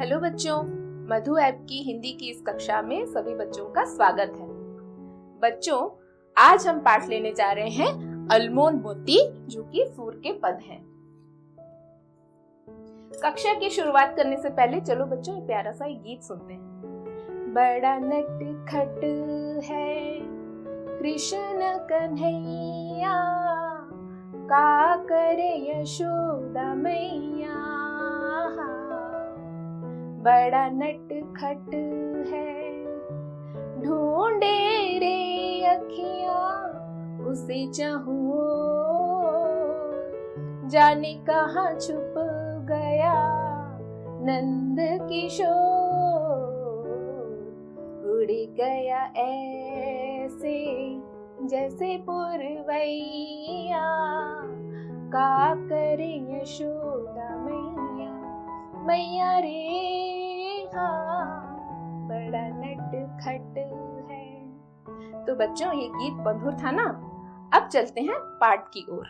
Hello बच्चों, मधु app की हिंदी की इस कक्षा में सभी बच्चों का स्वागत है। बच्चों, आज हम पाठ लेने जा रहे हैं अलमोन मोती, जो कि सूर के पद हैं। कक्षा की शुरुआत करने से पहले चलो बच्चों एक प्यारा सा गीत सुनते हैं। बड़ा नटखट है कृष्ण कन्हैया, का करे यशोदा मैया। बड़ा नटखट है ढूंढे रे अखियां उसे चाहूं, जाने कहाँ छुप गया नंद किशोर। उड़ गया ऐसे जैसे पुरवैया, का करे यशोदा मैया। मैया रे हाँ, बड़ा नटखट है। तो बच्चों, ये गीत मधुर था ना। अब चलते हैं पाठ की ओर।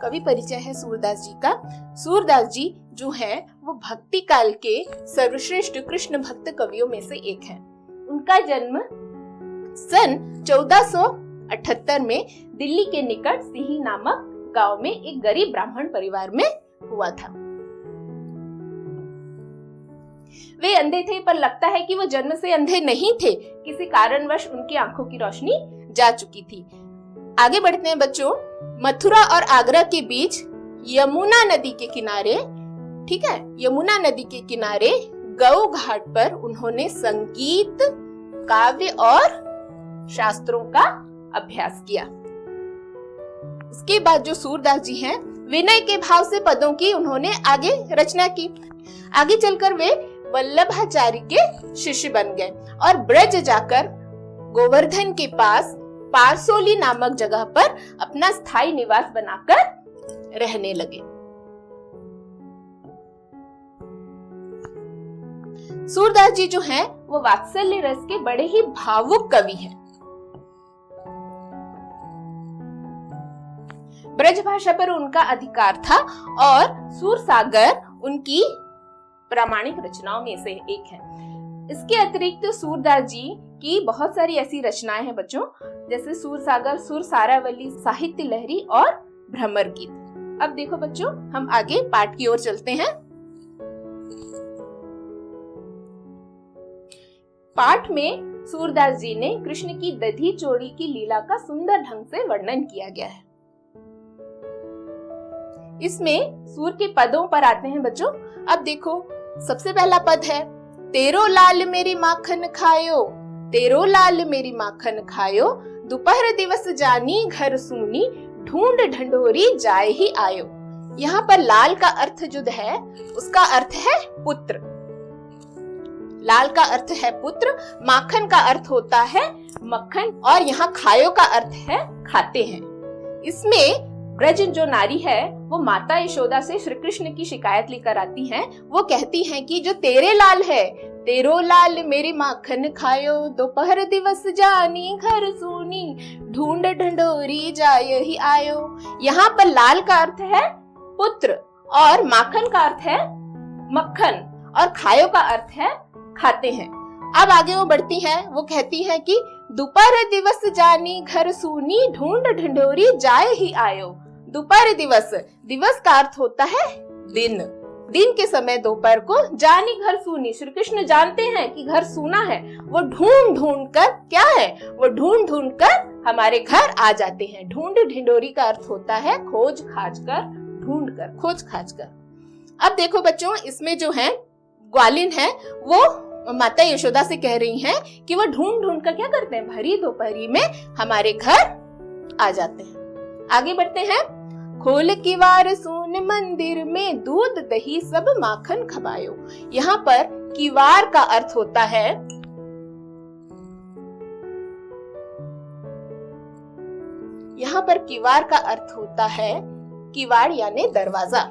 कवि परिचय है सूरदास जी का। सूरदास जी जो है वो भक्ति काल के सर्वश्रेष्ठ कृष्ण भक्त कवियों में से एक हैं। उनका जन्म सन 1478 में दिल्ली के निकट सिही नामक गांव में एक गरीब ब्राह्मण परिवार में हुआ था। वे अंधे थे, पर लगता है कि वो जन्म से अंधे नहीं थे। किसी कारणवश उनकी आंखों की रोशनी जा चुकी थी। आगे बढ़ते हैं बच्चों। मथुरा और आगरा के बीच यमुना नदी के किनारे, ठीक है, यमुना नदी के किनारे गौ घाट पर उन्होंने संगीत, काव्य और शास्त्रों का अभ्यास किया। उसके बाद जो सूरदास जी हैं, विनय के भाव से पदों की उन्होंने आगे रचना की। आगे चलकर वे वल्लभाचार्य के शिष्य बन गए और ब्रज जाकर गोवर्धन के पास पारसोली नामक जगह पर अपना स्थायी निवास बनाकर रहने लगे। सूरदास जी जो हैं, वो वात्सल्य रस के बड़े ही भावुक कवि हैं। ब्रज भाषा पर उनका अधिकार था और सूरसागर उनकी प्रामाणिक रचनाओं में से एक है। इसके अतिरिक्त सूरदास जी की बहुत सारी ऐसी रचनाएं हैं बच्चों, जैसे सूरसागर, सुर सारावली, साहित्य लहरी और भ्रमर गीत। अब देखो बच्चों, हम आगे पाठ की ओर चलते हैं। पाठ में सूरदास जी ने कृष्ण की दधी चोरी की लीला का सुंदर ढंग से वर्णन किया गया है। इसमें सूर के पदों पर आते हैं बच्चों। अब देखो, सबसे पहला पद है, तेरो लाल मेरी माखन खायो, तेरो लाल मेरी माखन खायो, दोपहर दिवस जानी घर सूनी, ढूंढ ढंढोरी जाए ही आयो। यहाँ पर लाल का अर्थ जो है उसका अर्थ है पुत्र। लाल का अर्थ है पुत्र, माखन का अर्थ होता है मक्खन, और यहाँ खायो का अर्थ है खाते हैं। इसमें ब्रज जो नारी है वो माता यशोदा से श्री कृष्ण की शिकायत लेकर आती हैं। वो कहती हैं कि जो तेरे लाल है, तेरो लाल मेरी माखन खायो, दोपहर दिवस जानी घर सूनी, ढूंढ ढंढोरी जाए ही आयो। यहाँ पर लाल का अर्थ है पुत्र और माखन का अर्थ है मक्खन और खायो का अर्थ है खाते हैं। अब आगे वो बढ़ती हैं, वो कहती हैं कि दोपहर दिवस जानी घर सूनी, ढूंढ ढंढोरी जाए ही आयो। दोपहर दिवस, दिवस का अर्थ होता है दिन। दिन के समय दोपहर को, जानी घर सूनी, श्री कृष्ण जानते हैं कि घर सूना है। वो ढूंढ ढूंढ कर, क्या है, वो ढूंढ ढूंढ कर हमारे घर आ जाते हैं। ढूंढ ढिंडोरी का अर्थ होता है खोज खाज कर, ढूंढ कर, खोज खाज कर। अब देखो बच्चों, इसमें जो है ग्वालिन है वो माता यशोदा से कह रही हैं कि वो ढूंढ ढूंढ कर क्या करते हैं, भरी दोपहरी में हमारे घर आ जाते हैं। आगे बढ़ते हैं। खोल किवार सोन मंदिर में, दूध दही सब माखन खवायो। यहाँ पर किवार का अर्थ होता है किवार का अर्थ होता है किवाड़ यानी दरवाजा।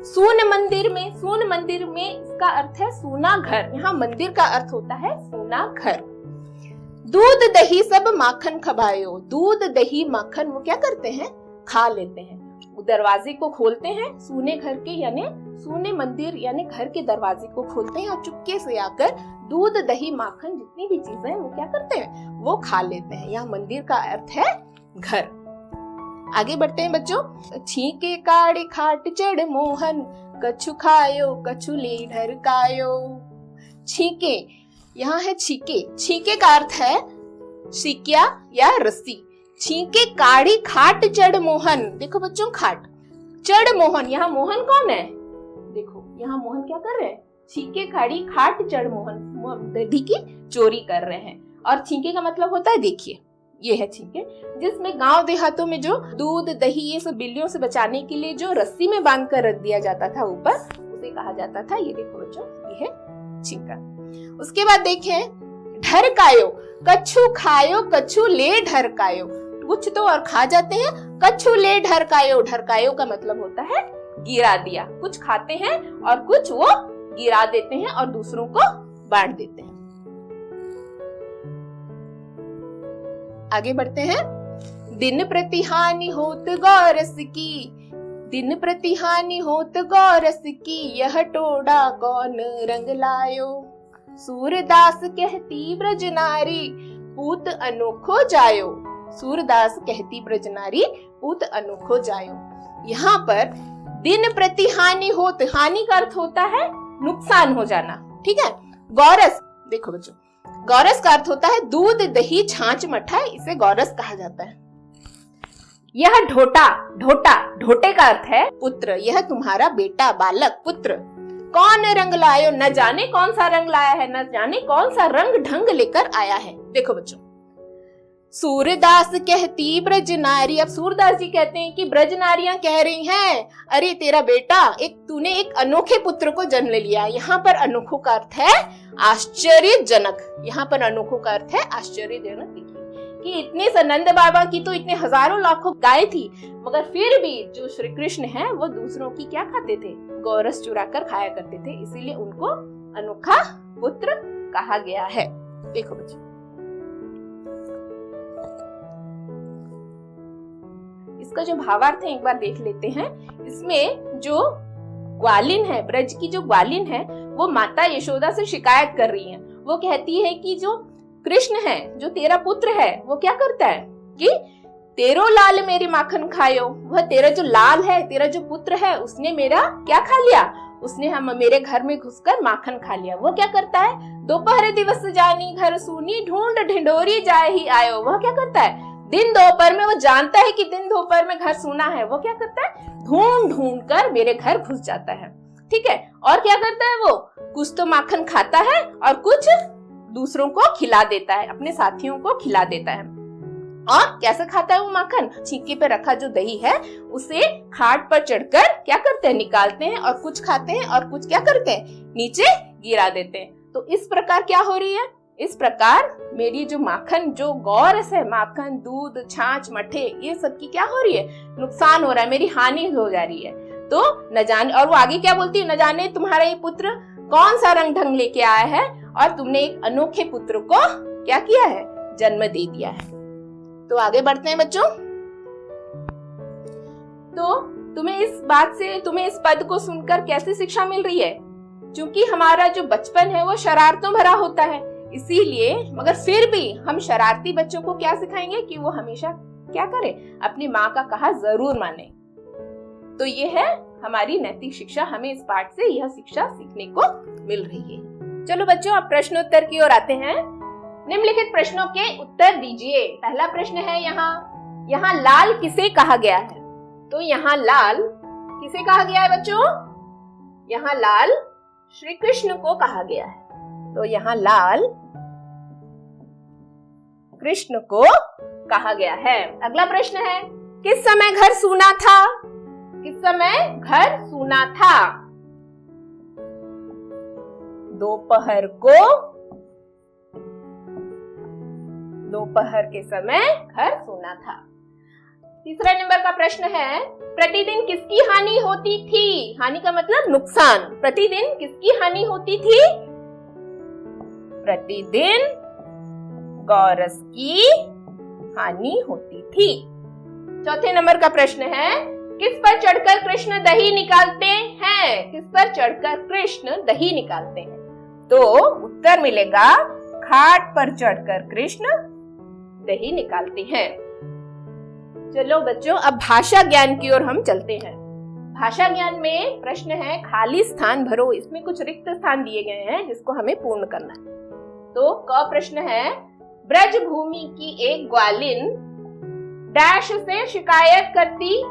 सून मंदिर में, सून मंदिर में इसका अर्थ है सूना घर। यहाँ मंदिर का अर्थ होता है सूना घर। दूध दही सब माखन खवायो। दूध दही माखन वो क्या करते हैं, खा लेते हैं। दरवाजे को खोलते हैं सूने घर के यानी सूर ने मंदिर यानी घर के दरवाजे को खोलते हैं और चुपके से आकर दूध दही माखन जितनी भी चीजें हैं वो क्या करते हैं, वो खा लेते हैं। यहाँ मंदिर का अर्थ है घर। आगे बढ़ते हैं बच्चों। छीके काड़ी खाट चढ़ मोहन, कछु खायो कछु ले ढरकायो। छीके, यहाँ है छीके। छीके का अर्थ है सिकिया या रस्सी। छीके काड़ी खाट चढ़ मोहन, देखो बच्चों खाट चढ़ मोहन, यहाँ मोहन कौन है, देखो यहाँ मोहन क्या कर रहे हैं, छीके काड़ी खाट चढ़ मोहन, दही की चोरी कर रहे हैं। और छीके का मतलब होता है, देखिए ये है छीके, जिसमें गांव देहातों में जो दूध दही ये सब बिल्लियों से बचाने के लिए जो रस्सी में बांध कर रख दिया जाता था ऊपर, उसे कहा जाता था। ये देखो बच्चों, ये है छीका। उसके बाद देखें ढरकायो, कछु खायो कछु ले ढरकायो, कुछ तो और खा जाते हैं, कछु ले ढरकायो। ढरकायो का मतलब होता है गिरा दिया, कुछ खाते हैं और कुछ वो गिरा देते हैं और दूसरों को बांट देते हैं। आगे बढ़ते हैं। दिन प्रति हानि होत गौरस की, दिन प्रति हानि होत गौरस की, यह टोड़ा कौन रंग लायो। सूरदास कहती ब्रज नारी, पूत अनोखो जायो। सूरदास कहती ब्रज नारी, पूत अनोखो जायो। यहाँ पर दिन प्रति हानि होत, हानि का अर्थ होता है नुकसान हो जाना, ठीक है। गौरस, देखो बच्चों, गौरस का अर्थ होता है दूध दही छाछ मठा, इसे गौरस कहा जाता है। यह ढोटा, ढोटा, ढोटे का अर्थ है पुत्र, यह तुम्हारा बेटा बालक पुत्र। कौन रंग लायो, न जाने कौन सा रंग लाया है, न जाने कौन सा रंग ढंग लेकर आया है। देखो बच्चों, सूरदास कहती ब्रज नारी, अब सूरदास जी कहते हैं कि ब्रज नारियां कह रही हैं, अरे तेरा बेटा तूने एक अनोखे पुत्र को जन्म ले लिया। यहाँ पर अनोखो का अर्थ है आश्चर्यजनक, यहाँ पर अनोखो का अर्थ है आश्चर्यजनक। देखिए कि इतने नंद बाबा की तो इतने हजारों लाखों गाय थी, मगर फिर भी जो श्री कृष्ण है वो दूसरों की क्या खाते थे, गौरस चुरा कर खाया करते थे, इसीलिए उनको अनोखा पुत्र कहा गया है। देखो बच्चों, इसका जो भावार्थ है एक बार देख लेते हैं। इसमें जो ग्वालिन है, ब्रज की जो ग्वालिन है, वो माता यशोदा से शिकायत कर रही है। वो कहती है कि जो कृष्ण है, जो तेरा पुत्र है, वो क्या करता है कि तेरो लाल मेरी माखन खायो, वह तेरा जो लाल है, तेरा जो पुत्र है, उसने मेरा क्या खा लिया, उसने हम मेरे घर में घुसकर माखन खा लिया। वो क्या करता है, दोपहर दिवस जानी घर सूनी, ढूंढ ढिंडोरी जाए ही आयो। वह क्या करता है, दिन दोपहर में, वो जानता है कि दिन दोपहर में घर सूना है, वो क्या करता है, ढूंढ ढूंढ कर मेरे घर घुस जाता है, ठीक है। और क्या करता है, वो कुछ तो माखन खाता है और कुछ दूसरों को खिला देता है, अपने साथियों को खिला देता है। और कैसे खाता है वो माखन, छीके पे रखा जो दही है उसे खाट पर चढ़कर क्या करते हैं, निकालते हैं, और कुछ खाते हैं और कुछ क्या करते हैं, नीचे गिरा देते हैं। तो इस प्रकार क्या हो रही है, इस प्रकार मेरी जो माखन, जो गौरस है, माखन दूध छाछ मठे, ये सब की क्या हो रही है, नुकसान हो रहा है, मेरी हानि हो जा रही है। तो न जाने, और वो आगे क्या बोलती है, न जाने तुम्हारा ये पुत्र कौन सा रंग ढंग लेके आया है, और तुमने एक अनोखे पुत्र को क्या किया है, जन्म दे दिया है। तो आगे बढ़ते हैं बच्चों। तो तुम्हें इस बात से, तुम्हें इस पद को सुनकर कैसी शिक्षा मिल रही है, क्योंकि हमारा जो बचपन है वो शरारतों भरा होता है, इसीलिए, मगर फिर भी हम शरारती बच्चों को क्या सिखाएंगे कि वो हमेशा क्या करें, अपनी माँ का कहा जरूर माने। तो ये है हमारी नैतिक शिक्षा, हमें इस पाठ से यह शिक्षा सीखने को मिल रही है। चलो बच्चों, अब प्रश्नोत्तर की ओर आते हैं। निम्नलिखित प्रश्नों के उत्तर दीजिए। पहला प्रश्न है यहाँ लाल किसे कहा गया है, तो यहाँ लाल किसे कहा गया है बच्चों, यहाँ लाल श्री कृष्ण को कहा गया है। तो यहाँ लाल कृष्ण को कहा गया है। अगला प्रश्न है, किस समय घर सूना था, किस समय घर सूना था, दोपहर को, दोपहर के समय घर सूना था। तीसरा नंबर का प्रश्न है, प्रतिदिन किसकी हानि होती थी, हानि का मतलब नुकसान, प्रतिदिन किसकी हानि होती थी, प्रतिदिन गौरस की हानि होती थी। चौथे नंबर का प्रश्न है, किस पर चढ़कर कृष्ण दही निकालते हैं? किस पर चढ़कर कृष्ण दही निकालते हैं? तो उत्तर मिलेगा खाट पर चढ़कर कृष्ण दही निकालते हैं। चलो बच्चों, अब भाषा ज्ञान की ओर हम चलते हैं। भाषा ज्ञान में प्रश्न है खाली स्थान भरो। इसमें कुछ रिक्त स्थान दिए गए हैं जिसको हमें पूर्ण करना है। तो क प्रश्न है, ब्रज भूमि की एक ग्वालिन डैश से शिकायत करती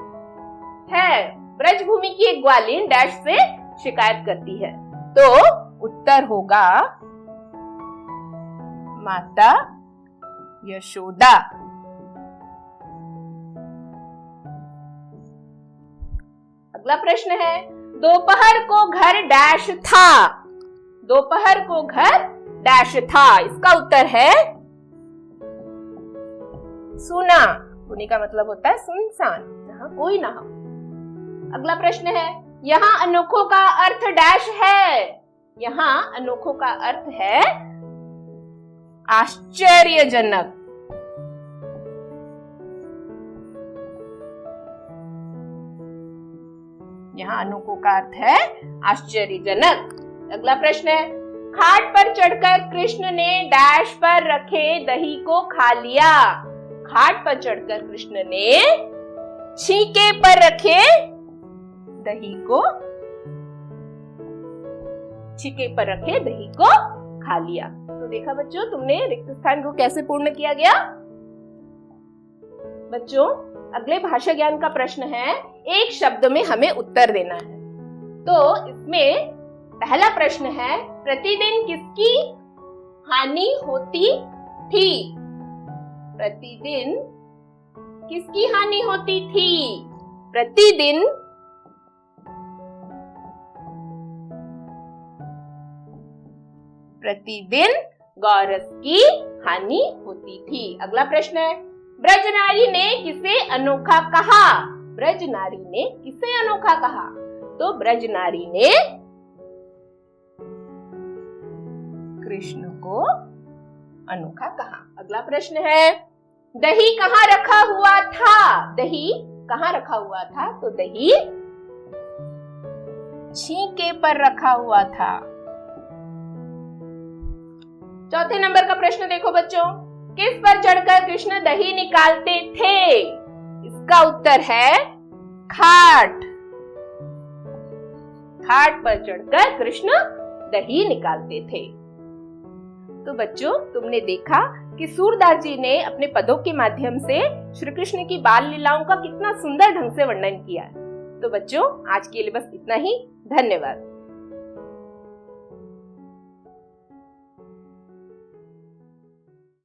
है। ब्रज भूमि की एक ग्वालिन डैश से शिकायत करती है। तो उत्तर होगा माता यशोदा। अगला प्रश्न है, दोपहर को घर डैश था। दोपहर को घर डैश था। इसका उत्तर है सुना। सुनी का मतलब होता है सुनसान, जहां कोई ना हो। अगला प्रश्न है, यहाँ अनोखों का अर्थ डैश है। यहाँ अनोखों का अर्थ है आश्चर्यजनक। यहाँ अनोखों का अर्थ है आश्चर्यजनक। अगला प्रश्न है, खाट पर चढ़कर कृष्ण ने डैश पर रखे दही को खा लिया। खाट पर चढ़कर कृष्ण ने छींके पर रखे दही को छींके पर रखे दही को खा लिया। तो देखा बच्चों, तुमने रिक्त स्थान को कैसे पूर्ण किया गया। बच्चों, अगले भाषा ज्ञान का प्रश्न है, एक शब्द में हमें उत्तर देना है। तो इसमें पहला प्रश्न है, प्रतिदिन किसकी हानि होती थी? प्रतिदिन किसकी हानि होती थी? प्रतिदिन गौरस की हानि होती थी। अगला प्रश्न है, ब्रजनारी ने किसे अनोखा कहा? ब्रजनारी ने किसे अनोखा कहा? तो ब्रजनारी ने कृष्ण को अनोखा कहा। अगला प्रश्न है, दही कहाँ रखा हुआ था? दही कहाँ रखा हुआ था? तो दही छींके पर रखा हुआ था। चौथे नंबर का प्रश्न देखो बच्चों, किस पर चढ़कर कृष्ण दही निकालते थे? इसका उत्तर है खाट। खाट पर चढ़कर कृष्ण दही निकालते थे। तो बच्चों, तुमने देखा कि सूरदास जी ने अपने पदों के माध्यम से श्री कृष्ण की बाल लीलाओं का कितना सुंदर ढंग से वर्णन किया है। तो बच्चों, आज के लिए बस इतना ही। धन्यवाद।